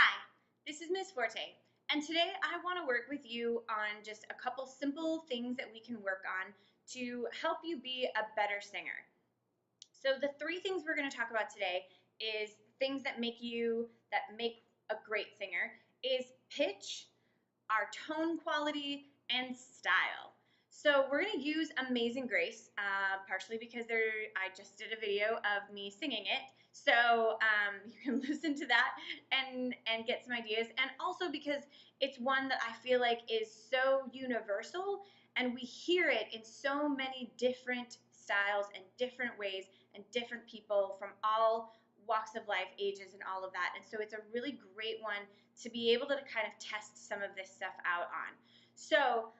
Hi, this is Miss Forte, and today I want to work with you on just a couple simple things that we can work on to help you be a better singer. So the three things we're going to talk about today is things that make a great singer is pitch, our tone quality, and style. So we're going to use Amazing Grace, partially because I just did a video of me singing it. So you can listen to that and get some ideas. And also because it's one that I feel like is so universal and we hear it in so many different styles and different ways and different people from all walks of life, ages, and all of that. And so it's a really great one to be able to kind of test some of this stuff out on. So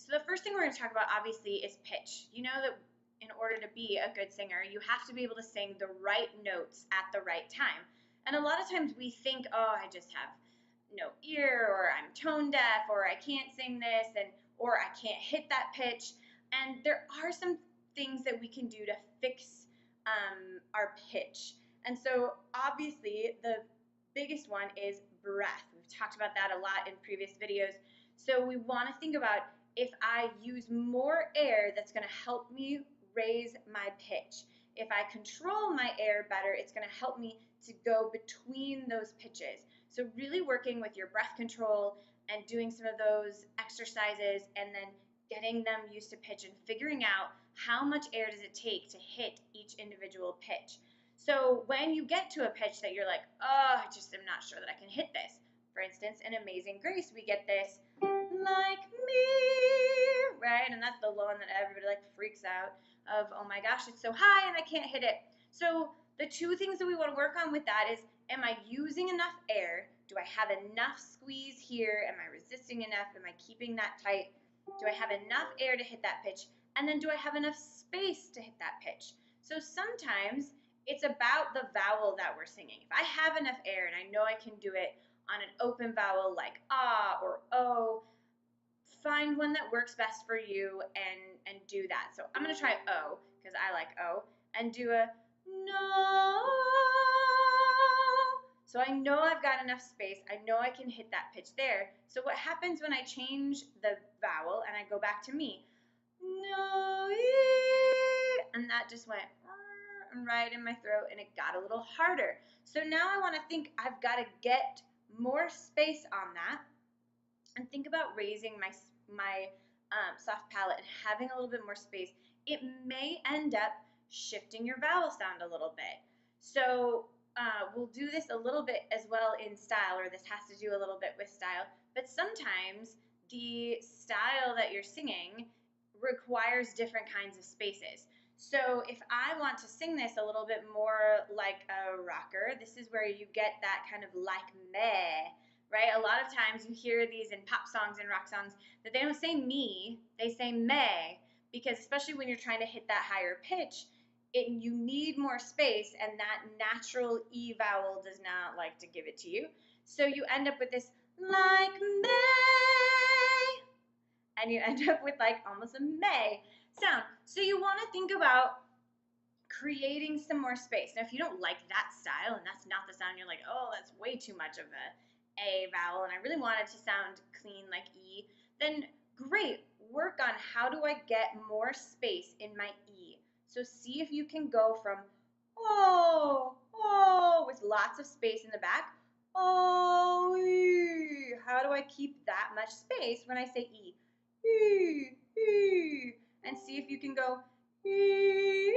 the first thing we're going to talk about obviously is pitch. You know that in order to be a good singer, you have to be able to sing the right notes at the right time. And a lot of times we think, oh, I just have no ear, or I'm tone deaf, or I can't sing this, or I can't hit that pitch. And there are some things that we can do to fix our pitch. And so obviously the biggest one is breath. We've talked about that a lot in previous videos. So we want to think about if I use more air, that's going to help me raise my pitch. If I control my air better, it's going to help me to go between those pitches. So really working with your breath control and doing some of those exercises and then getting them used to pitch and figuring out how much air does it take to hit each individual pitch. So when you get to a pitch that you're like, oh, I just am not sure that I can hit this. For instance, in Amazing Grace, we get this like me, right? And that's the one that everybody like freaks out of, oh my gosh, it's so high and I can't hit it. So the two things that we want to work on with that is, am I using enough air? Do I have enough squeeze here? Am I resisting enough? Am I keeping that tight? Do I have enough air to hit that pitch? And then do I have enough space to hit that pitch? So sometimes it's about the vowel that we're singing. If I have enough air and I know I can do it on an open vowel like ah or o, find one that works best for you and do that. So I'm going to try o because I like o and do a no. So I know I've got enough space. I know I can hit that pitch there. So what happens when I change the vowel and I go back to me? No, and that just went right in my throat and it got a little harder. So now I want to think I've got to get more space on that and think about raising my soft palate and having a little bit more space. It may end up shifting your vowel sound a little bit. So we'll do this a little bit as well in style, or this has to do a little bit with style, but sometimes the style that you're singing requires different kinds of spaces. So if I want to sing this a little bit more like a rocker, this is where you get that kind of like meh, right? A lot of times you hear these in pop songs and rock songs that they don't say me, they say meh, because especially when you're trying to hit that higher pitch, you need more space, and that natural E vowel does not like to give it to you. So you end up with this like meh, and you end up with like almost a meh sound. So you want to think about creating some more space. Now, if you don't like that style and that's not the sound, you're like, oh, that's way too much of a vowel, and I really want it to sound clean like E, then great, work on how do I get more space in my E. So see if you can go from oh, oh, with lots of space in the back, oh, E. How do I keep that much space when I say E? E, E. And see if you can go E.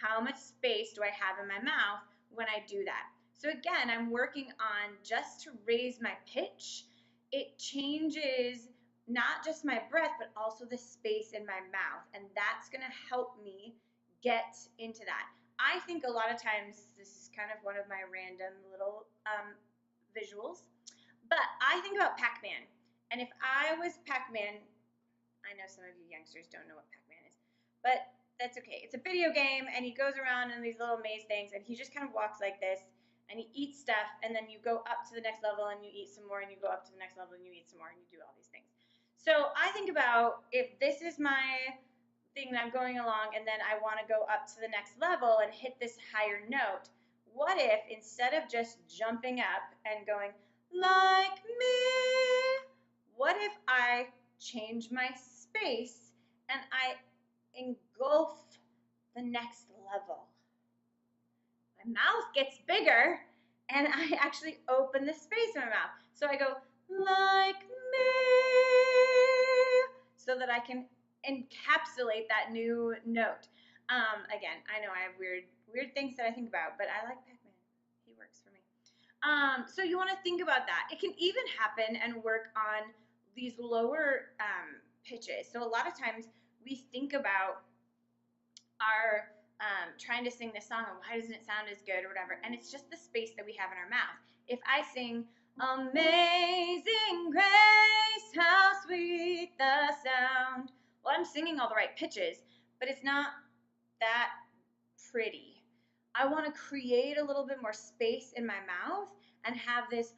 How much space do I have in my mouth when I do that? So again, I'm working on just to raise my pitch. It changes not just my breath, but also the space in my mouth. And that's going to help me get into that. I think a lot of times, this is kind of one of my random little visuals, but I think about Pac-Man. And if I was Pac-Man, I know some of you youngsters don't know what Pac-Man is, but that's okay. It's a video game, and he goes around in these little maze things, and he just kind of walks like this, and he eats stuff, and then you go up to the next level, and you eat some more, and you go up to the next level, and you eat some more, and you do all these things. So I think about if this is my thing that I'm going along, and then I want to go up to the next level and hit this higher note, what if instead of just jumping up and going, like me, what if I change my space and I engulf the next level? My mouth gets bigger and I actually open the space in my mouth. So I go, like me, so that I can encapsulate that new note. Again, I know I have weird things that I think about, but I like Pac-Man. He works for me. So you want to think about that. It can even happen and work on these lower pitches. So a lot of times we think about our trying to sing this song and why doesn't it sound as good or whatever, and it's just the space that we have in our mouth. If I sing Amazing Grace, how sweet the sound, well, I'm singing all the right pitches, but it's not that pretty. I want to create a little bit more space in my mouth and have this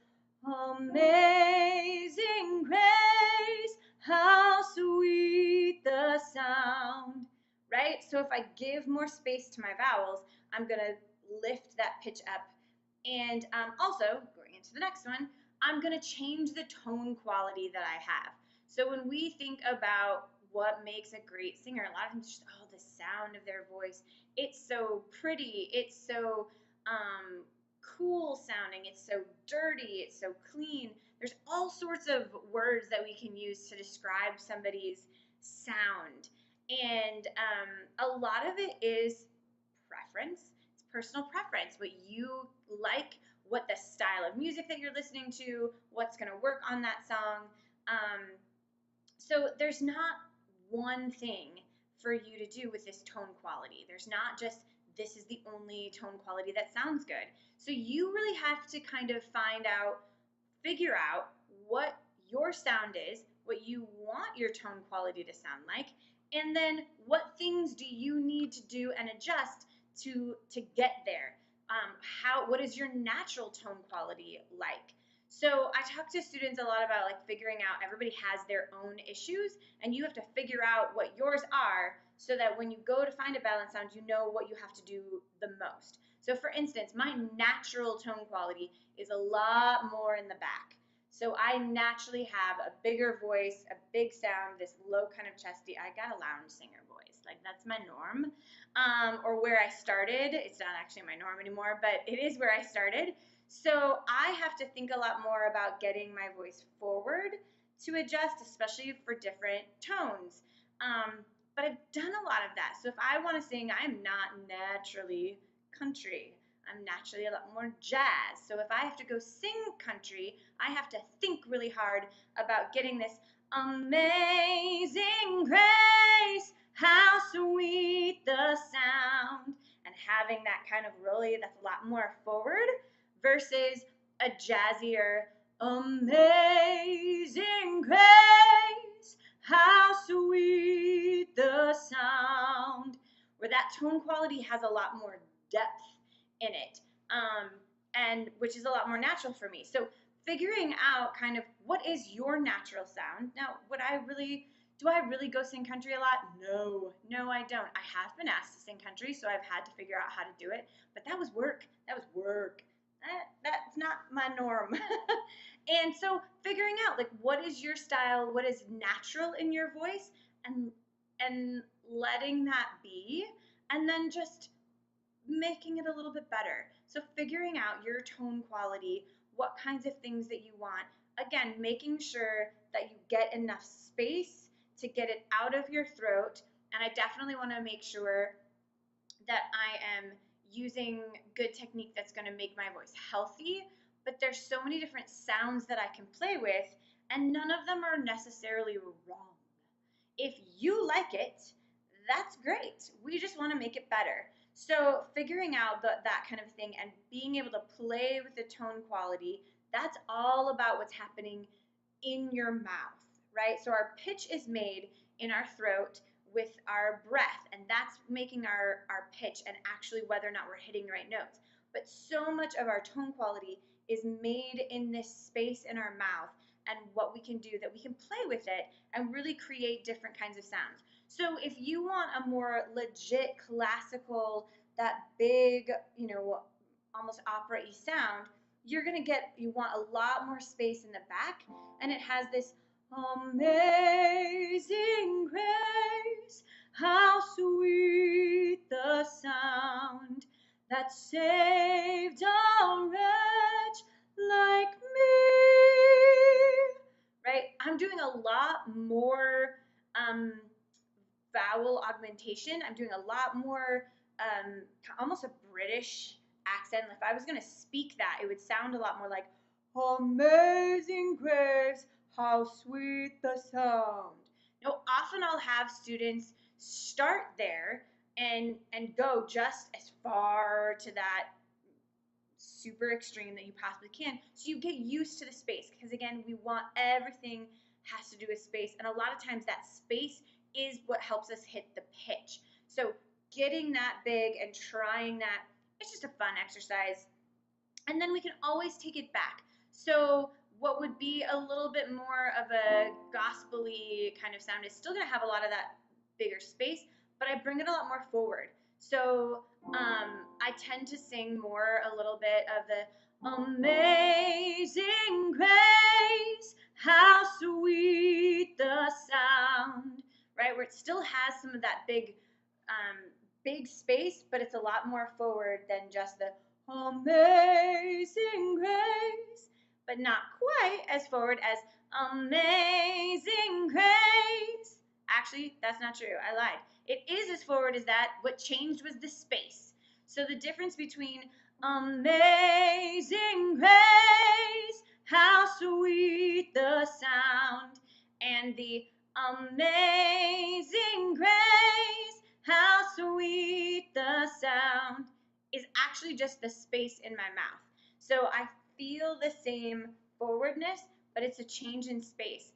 amazing grace, how sweet the sound, right? So if I give more space to my vowels, I'm going to lift that pitch up. And also, going into the next one, I'm going to change the tone quality that I have. So when we think about what makes a great singer, a lot of times just, oh, the sound of their voice. It's so pretty. It's so cool sounding. It's so dirty. It's so clean. There's all sorts of words that we can use to describe somebody's sound. And a lot of it is preference. It's personal preference, what you like, what the style of music that you're listening to, what's going to work on that song. So there's not one thing for you to do with this tone quality. There's not just this is the only tone quality that sounds good. So you really have to kind of figure out what your sound is, what you want your tone quality to sound like, and then what things do you need to do and adjust to get there. What is your natural tone quality like? So I talk to students a lot about like figuring out, everybody has their own issues and you have to figure out what yours are so that when you go to find a balanced sound, you know what you have to do the most. So for instance, my natural tone quality is a lot more in the back. So I naturally have a bigger voice, a big sound, this low kind of chesty. I got a lounge singer voice. Like that's my norm. Or where I started. It's not actually my norm anymore, but it is where I started. So I have to think a lot more about getting my voice forward to adjust, especially for different tones. But I've done a lot of that. So if I want to sing, I'm not naturally country. I'm naturally a lot more jazz. So if I have to go sing country, I have to think really hard about getting this amazing grace, how sweet the sound, and having that kind of really, that's a lot more forward versus a jazzier amazing grace, how sweet the sound, where that tone quality has a lot more depth in it, and which is a lot more natural for me. So figuring out kind of what is your natural sound. Now, do I really go sing country a lot? No, I don't. I have been asked to sing country, so I've had to figure out how to do it. But that was work. That's not my norm. And so figuring out like what is your style, what is natural in your voice, and letting that be, and then just making it a little bit better. So figuring out your tone quality, what kinds of things that you want. Again, making sure that you get enough space to get it out of your throat. And I definitely want to make sure that I am using good technique that's going to make my voice healthy. But there's so many different sounds that I can play with, and none of them are necessarily wrong. If you like it, that's great. We just want to make it better. So figuring out that kind of thing and being able to play with the tone quality, that's all about what's happening in your mouth, right? So our pitch is made in our throat with our breath, and that's making our pitch and actually whether or not we're hitting the right notes. But so much of our tone quality is made in this space in our mouth, and what we can do that we can play with it and really create different kinds of sounds. So if you want a more legit classical, that big, almost opera-y sound, you want a lot more space in the back, and it has this amazing grace, how sweet the sound that saved a wretch like me. Right? I'm doing a lot more um, vowel augmentation. I'm doing a lot more almost a British accent. If I was going to speak that, it would sound a lot more like amazing grace, how sweet the sound. Now, often I'll have students start there and go just as far to that super extreme that you possibly can, so you get used to the space, because again, we want everything has to do with space, and a lot of times that space is what helps us hit the pitch. So getting that big and trying that, it's just a fun exercise, and then we can always take it back. So what would be a little bit more of a gospel-y kind of sound is still going to have a lot of that bigger space, but I bring it a lot more forward. So I tend to sing more a little bit of the amazing grace, how sweet the sound, right? Where it still has some of that big space, but it's a lot more forward than just the amazing grace, but not quite as forward as amazing grace. Actually, that's not true. I lied. It is as forward as that. What changed was the space. So the difference between amazing grace, how sweet the sound, and the amazing grace, how sweet the sound, is actually just the space in my mouth. So I feel the same forwardness, but it's a change in space.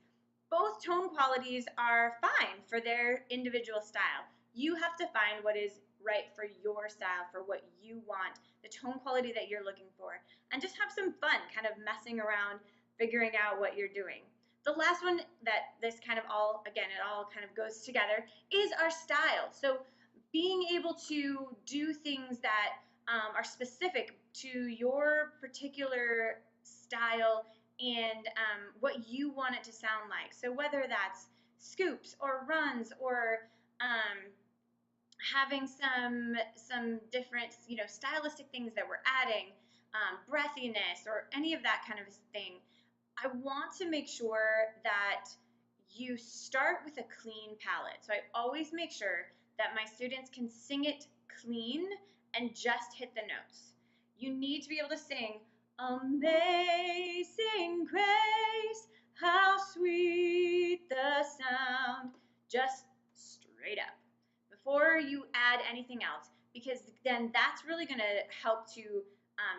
Both tone qualities are fine for their individual style. You have to find what is right for your style, for what you want, the tone quality that you're looking for, and just have some fun kind of messing around, figuring out what you're doing. The last one that this kind of all, again, it all kind of goes together, is our style. So being able to do things that are specific to your particular style and what you want it to sound like. So whether that's scoops or runs or having some different stylistic things that we're adding, breathiness or any of that kind of thing, I want to make sure that you start with a clean palette. So I always make sure that my students can sing it clean and just hit the notes. You need to be able to sing amazing grace, how sweet the sound, just straight up before you add anything else, because then that's really going to help to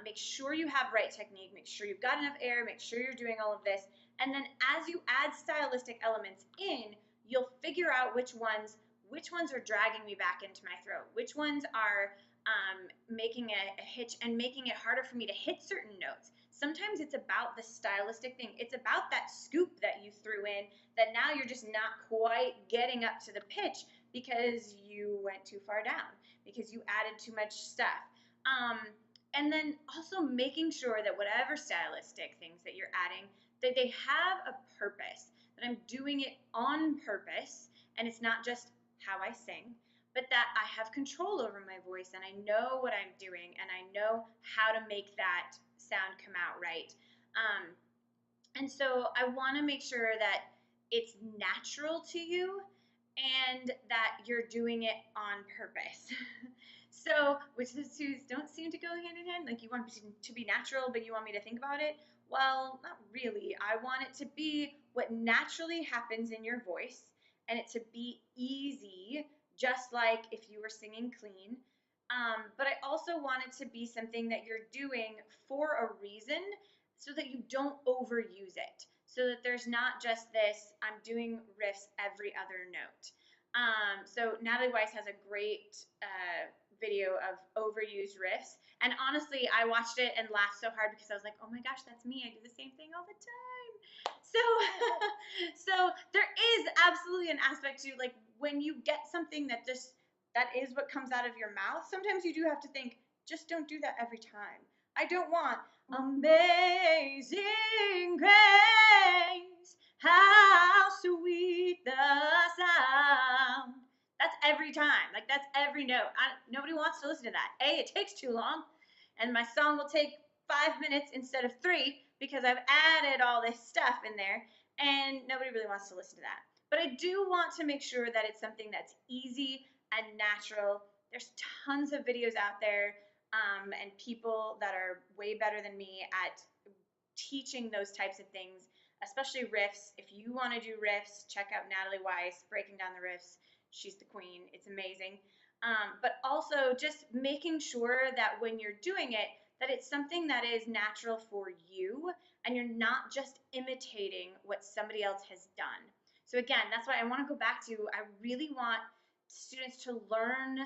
make sure you have right technique, make sure you've got enough air, make sure you're doing all of this, and then as you add stylistic elements in, you'll figure out which ones are dragging me back into my throat, which ones are making a hitch and making it harder for me to hit certain notes. Sometimes it's about the stylistic thing. It's about that scoop that you threw in that now you're just not quite getting up to the pitch because you went too far down, because you added too much stuff. And then also making sure that whatever stylistic things that you're adding, that they have a purpose, that I'm doing it on purpose, and it's not just how I sing, but that I have control over my voice and I know what I'm doing and I know how to make that sound come out right. And so I want to make sure that it's natural to you and that you're doing it on purpose. So, which the two don't seem to go hand in hand. Like you want it to be natural, but you want me to think about it? Well, not really. I want it to be what naturally happens in your voice and it to be easy, just like if you were singing clean. But I also want it to be something that you're doing for a reason so that you don't overuse it. So that there's not just this, I'm doing riffs every other note. So Natalie Weiss has a great video of overused riffs. And honestly, I watched it and laughed so hard because I was like, oh my gosh, that's me. I do the same thing all the time. So, so there is absolutely an aspect to like when you get something that is what comes out of your mouth. Sometimes you do have to think, Just don't do that every time. I don't want amazing grace, how sweet the sound. That's every time. Like, that's every note. Nobody wants to listen to that. A, it takes too long, and my song will take 5 minutes instead of 3 because I've added all this stuff in there, and nobody really wants to listen to that. But I do want to make sure that it's something that's easy and natural. There's tons of videos out there, and people that are way better than me at teaching those types of things, especially riffs. If you want to do riffs, check out Natalie Weiss, Breaking Down the Riffs. She's the queen. It's amazing. But also just making sure that when you're doing it, that it's something that is natural for you and you're not just imitating what somebody else has done. So again, that's why I want to go back to, I really want students to learn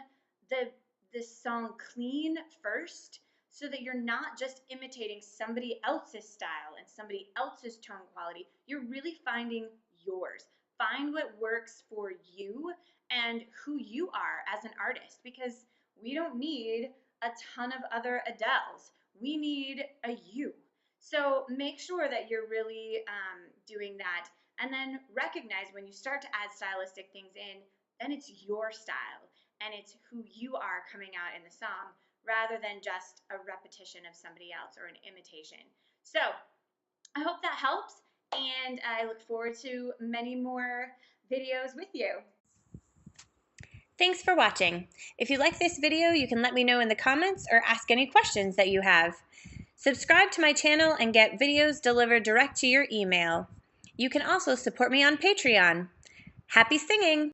this song clean first so that you're not just imitating somebody else's style and somebody else's tone quality. You're really finding yours. Find what works for you and who you are as an artist, because we don't need a ton of other Adeles. We need a you. So make sure that you're really doing that, and then recognize when you start to add stylistic things in, then it's your style and it's who you are coming out in the song, rather than just a repetition of somebody else or an imitation. So I hope that helps, and I look forward to many more videos with you. Thanks for watching. If you like this video, you can let me know in the comments or ask any questions that you have. Subscribe to my channel and get videos delivered direct to your email. You can also support me on Patreon. Happy singing!